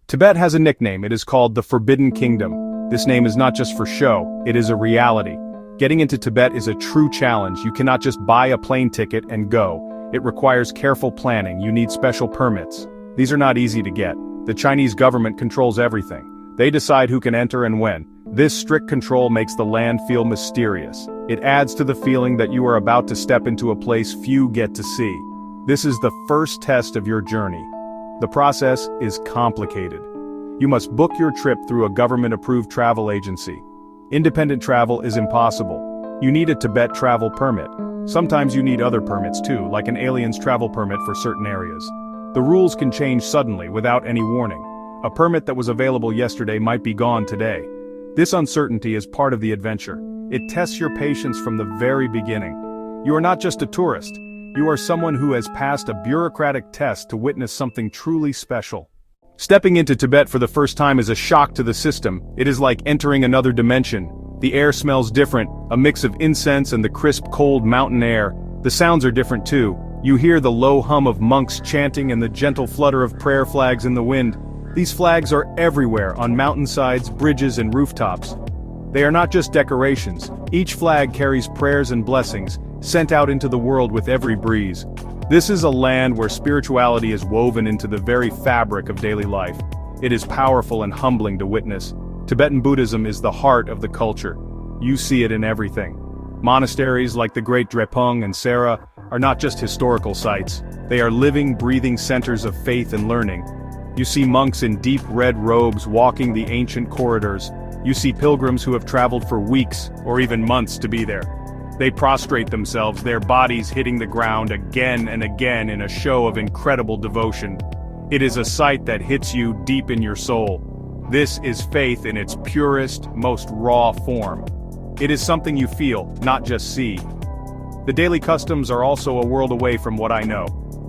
Tibet has a nickname. It is called the Forbidden Kingdom. This name is not just for show, it is a reality. Getting into Tibet is a true challenge. You cannot just buy a plane ticket and go. It requires careful planning. You need special permits. These are not easy to get. The Chinese government controls everything. They decide who can enter and when. This strict control makes the land feel mysterious. It adds to the feeling that you are about to step into a place few get to see. This is the first test of your journey. The process is complicated. You must book your trip through a government-approved travel agency. Independent travel is impossible. You need a Tibet travel permit. Sometimes you need other permits too, like an alien's travel permit for certain areas. The rules can change suddenly without any warning. A permit that was available yesterday might be gone today. This uncertainty is part of the adventure. It tests your patience from the very beginning. You are not just a tourist. You are someone who has passed a bureaucratic test to witness something truly special. Stepping into Tibet for the first time is a shock to the system. It is like entering another dimension. The air smells different, a mix of incense and the crisp, cold mountain air. The sounds are different too. You hear the low hum of monks chanting and the gentle flutter of prayer flags in the wind. These flags are everywhere, on mountainsides, bridges, and rooftops. They are not just decorations. Each flag carries prayers and blessings, sent out into the world with every breeze. This is a land where spirituality is woven into the very fabric of daily life. It is powerful and humbling to witness. Tibetan Buddhism is the heart of the culture. You see it in everything. Monasteries like the Great Drepung and Sera are not just historical sites. They are living, breathing centers of faith and learning. You see monks in deep red robes walking the ancient corridors. You see pilgrims who have traveled for weeks or even months to be there. They prostrate themselves, their bodies hitting the ground again and again in a show of incredible devotion. It is a sight that hits you deep in your soul. This is faith in its purest, most raw form. It is something you feel, not just see. The daily customs are also a world away from what I know.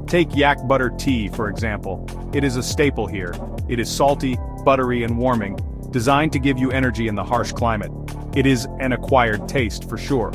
Take yak butter tea, for example. It is a staple here. It is salty, buttery, and warming, designed to give you energy in the harsh climate. It is an acquired taste, for sure.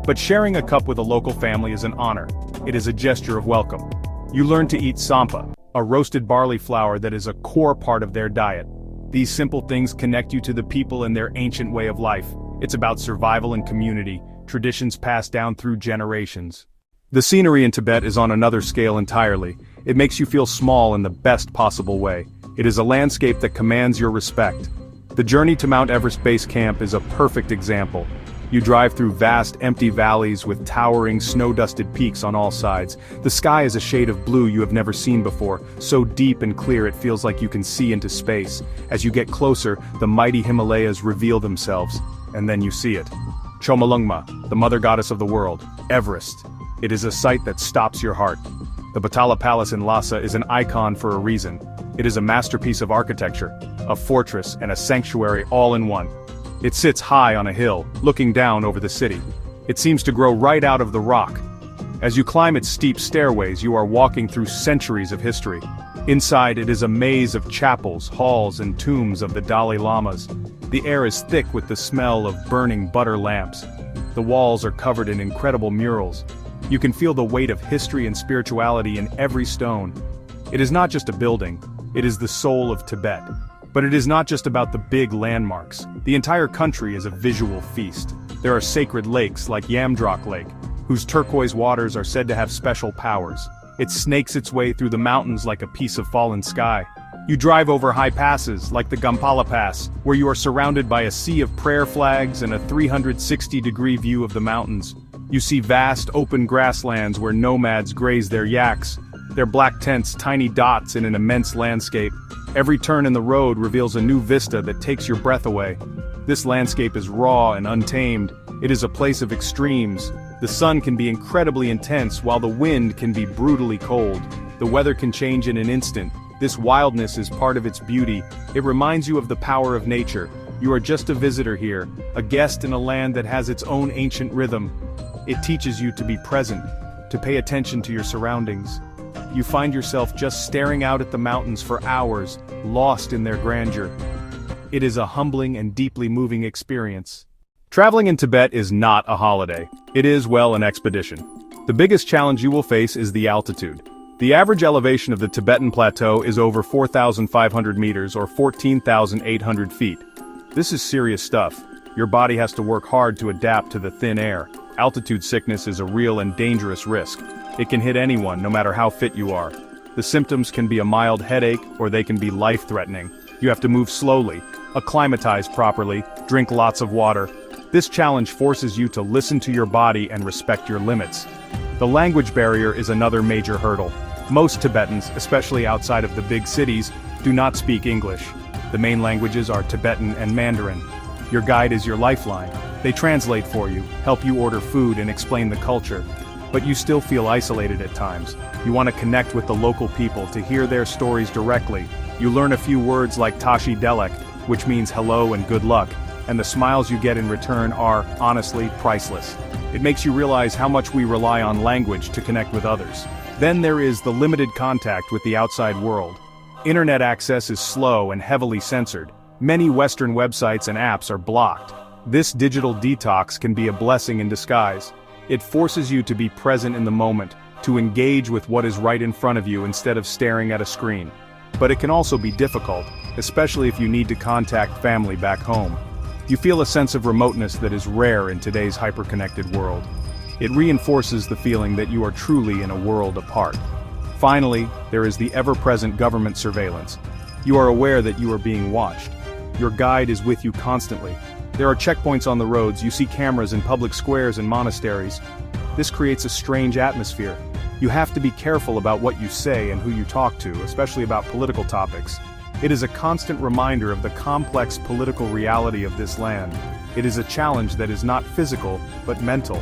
But sharing a cup with a local family is an honor. It is a gesture of welcome. You learn to eat sampa, a roasted barley flour that is a core part of their diet. These simple things connect you to the people and their ancient way of life. It's about survival and community, traditions passed down through generations. The scenery in Tibet is on another scale entirely. It makes you feel small in the best possible way. It is a landscape that commands your respect. The journey to Mount Everest Base Camp is a perfect example. You drive through vast, empty valleys with towering, snow-dusted peaks on all sides. The sky is a shade of blue you have never seen before, so deep and clear it feels like you can see into space. As you get closer, the mighty Himalayas reveal themselves, and then you see it. Chomolungma, the mother goddess of the world, Everest. It is a sight that stops your heart. The Potala Palace in Lhasa is an icon for a reason. It is a masterpiece of architecture, a fortress and a sanctuary all in one. It sits high on a hill, looking down over the city. It seems to grow right out of the rock. As you climb its steep stairways, you are walking through centuries of history. Inside, it is a maze of chapels, halls, and tombs of the Dalai Lamas. The air is thick with the smell of burning butter lamps. The walls are covered in incredible murals. You can feel the weight of history and spirituality in every stone. It is not just a building, it is the soul of Tibet. But it is not just about the big landmarks. The entire country is a visual feast. There are sacred lakes like Yamdrok Lake, whose turquoise waters are said to have special powers. It snakes its way through the mountains like a piece of fallen sky. You drive over high passes, like the Gampala Pass, where you are surrounded by a sea of prayer flags and a 360-degree view of the mountains. You see vast, open grasslands where nomads graze their yaks, their black tents tiny dots in an immense landscape. Every turn in the road reveals a new vista that takes your breath away. This landscape is raw and untamed. It is a place of extremes. The sun can be incredibly intense while the wind can be brutally cold. The weather can change in an instant. This wildness is part of its beauty. It reminds you of the power of nature. You are just a visitor here, a guest in a land that has its own ancient rhythm. It teaches you to be present, to pay attention to your surroundings. You find yourself just staring out at the mountains for hours, lost in their grandeur. It is a humbling and deeply moving experience. Traveling in Tibet is not a holiday. It is, well, an expedition. The biggest challenge you will face is the altitude. The average elevation of the Tibetan Plateau is over 4,500 meters or 14,800 feet. This is serious stuff. Your body has to work hard to adapt to the thin air. Altitude sickness is a real and dangerous risk. It can hit anyone, no matter how fit you are. The symptoms can be a mild headache, or they can be life-threatening. You have to move slowly, acclimatize properly, drink lots of water. This challenge forces you to listen to your body and respect your limits. The language barrier is another major hurdle. Most Tibetans, especially outside of the big cities, do not speak English. The main languages are Tibetan and Mandarin. Your guide is your lifeline. They translate for you, help you order food and explain the culture. But you still feel isolated at times. You want to connect with the local people to hear their stories directly. You learn a few words like Tashi Delek, which means hello and good luck, and the smiles you get in return are, honestly, priceless. It makes you realize how much we rely on language to connect with others. Then there is the limited contact with the outside world. Internet access is slow and heavily censored. Many Western websites and apps are blocked. This digital detox can be a blessing in disguise. It forces you to be present in the moment, to engage with what is right in front of you instead of staring at a screen. But it can also be difficult, especially if you need to contact family back home. You feel a sense of remoteness that is rare in today's hyper-connected world. It reinforces the feeling that you are truly in a world apart. Finally, there is the ever-present government surveillance. You are aware that you are being watched. Your guide is with you constantly. There are checkpoints on the roads, you see cameras in public squares and monasteries. This creates a strange atmosphere. You have to be careful about what you say and who you talk to, especially about political topics. It is a constant reminder of the complex political reality of this land. It is a challenge that is not physical, but mental.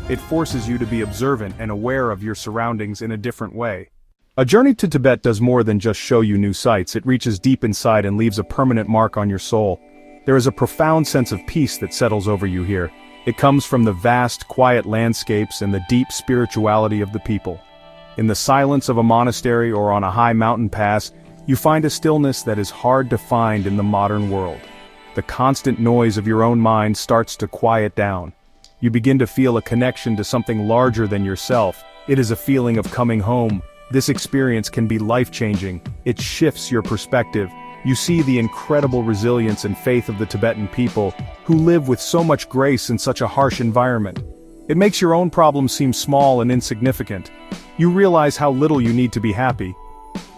It forces you to be observant and aware of your surroundings in a different way. A journey to Tibet does more than just show you new sights. It reaches deep inside and leaves a permanent mark on your soul. There is a profound sense of peace that settles over you here. It comes from the vast, quiet landscapes and the deep spirituality of the people. In the silence of a monastery or on a high mountain pass, you find a stillness that is hard to find in the modern world. The constant noise of your own mind starts to quiet down. You begin to feel a connection to something larger than yourself. It is a feeling of coming home. This experience can be life-changing. It shifts your perspective. You see the incredible resilience and faith of the Tibetan people, who live with so much grace in such a harsh environment. It makes your own problems seem small and insignificant. You realize how little you need to be happy.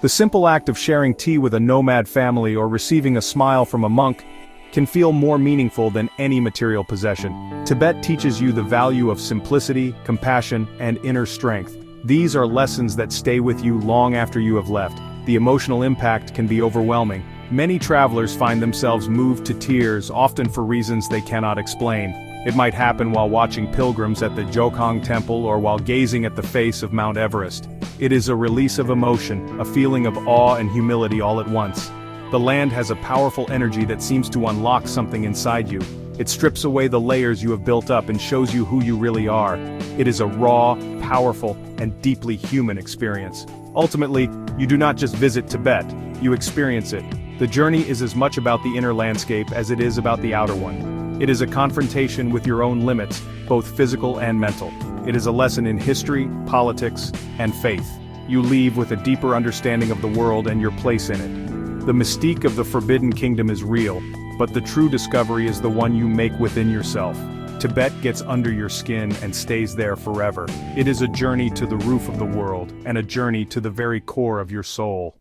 The simple act of sharing tea with a nomad family or receiving a smile from a monk can feel more meaningful than any material possession. Tibet teaches you the value of simplicity, compassion, and inner strength. These are lessons that stay with you long after you have left. The emotional impact can be overwhelming. Many travelers find themselves moved to tears, often for reasons they cannot explain. It might happen while watching pilgrims at the Jokhang Temple or while gazing at the face of Mount Everest. It is a release of emotion, a feeling of awe and humility all at once. The land has a powerful energy that seems to unlock something inside you. It strips away the layers you have built up and shows you who you really are. It is a raw, powerful, and deeply human experience. Ultimately, you do not just visit Tibet, you experience it. The journey is as much about the inner landscape as it is about the outer one. It is a confrontation with your own limits, both physical and mental. It is a lesson in history, politics, and faith. You leave with a deeper understanding of the world and your place in it. The mystique of the Forbidden Kingdom is real, but the true discovery is the one you make within yourself. Tibet gets under your skin and stays there forever. It is a journey to the roof of the world, and a journey to the very core of your soul.